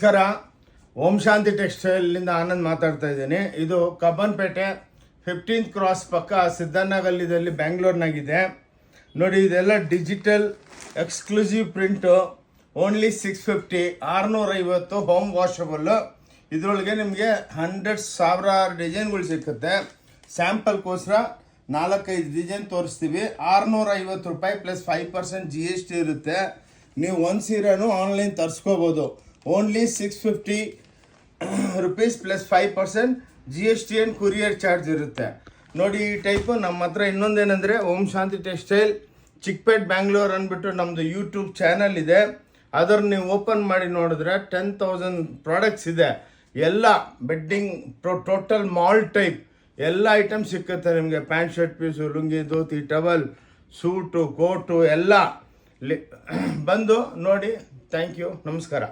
ನಮಸ್ಕಾರ. ಓಂ ಶಾಂತಿ ಟೆಕ್ಸ್ಟೈಲಿಂದ ಆನಂದ್ ಮಾತಾಡ್ತಾ ಇದ್ದೀನಿ. ಇದು ಕಬ್ಬನ್ಪೇಟೆ 15th ಕ್ರಾಸ್ ಪಕ್ಕ ಸಿದ್ದಣ್ಣ ಗಲ್ಲಿದಲ್ಲಿ ಬ್ಯಾಂಗ್ಳೂರ್ನಾಗಿದೆ. ನೋಡಿ, ಇದೆಲ್ಲ digital exclusive print. Only 650, 650 home washable. ಇದರೊಳಗೆ ನಿಮಗೆ 100,000 ಡಿಸೈನ್ಗಳು ಸಿಕ್ಕುತ್ತೆ. ಸ್ಯಾಂಪಲ್ಗೋಸ್ಕರ 4-5 ಡಿಸೈನ್ ತೋರಿಸ್ತೀವಿ. 650 ರೂಪಾಯಿ ಪ್ಲಸ್ 5% GST ಇರುತ್ತೆ. ನೀವು ಒಂದು ಸೀರೆನೂ ಆನ್ಲೈನ್ ತರಿಸ್ಕೋಬೋದು. Only 650 rupees plus 5% GST and courier charge ಇರುತ್ತೆ. ನೋಡಿ, ಈ ಟೈಪು ನಮ್ಮ ಹತ್ರ ಇನ್ನೊಂದೇನೆಂದರೆ ಓಂ ಶಾಂತಿ ಟೆಕ್ಸ್ಟೈಲ್ ಚಿಕ್ಕಪೇಟ್ ಬ್ಯಾಂಗ್ಳೂರ್ ಅಂದ್ಬಿಟ್ಟು ನಮ್ಮದು ಯೂಟ್ಯೂಬ್ ಚಾನಲ್ ಇದೆ. ಅದನ್ನು ನೀವು ಓಪನ್ ಮಾಡಿ ನೋಡಿದ್ರೆ 10,000 ಪ್ರಾಡಕ್ಟ್ಸ್ ಇದೆ. ಎಲ್ಲ ಬೆಡ್ಡಿಂಗ್ ಟೋಟಲ್ ಮಾಲ್ ಟೈಪ್ ಎಲ್ಲ ಐಟಮ್ ಸಿಕ್ಕುತ್ತೆ ನಿಮಗೆ. Pant shirt piece, lungi, dhoti, towel, suit, coat ಎಲ್ಲ ಬಂದು ನೋಡಿ. ಥ್ಯಾಂಕ್ ಯು, ನಮಸ್ಕಾರ.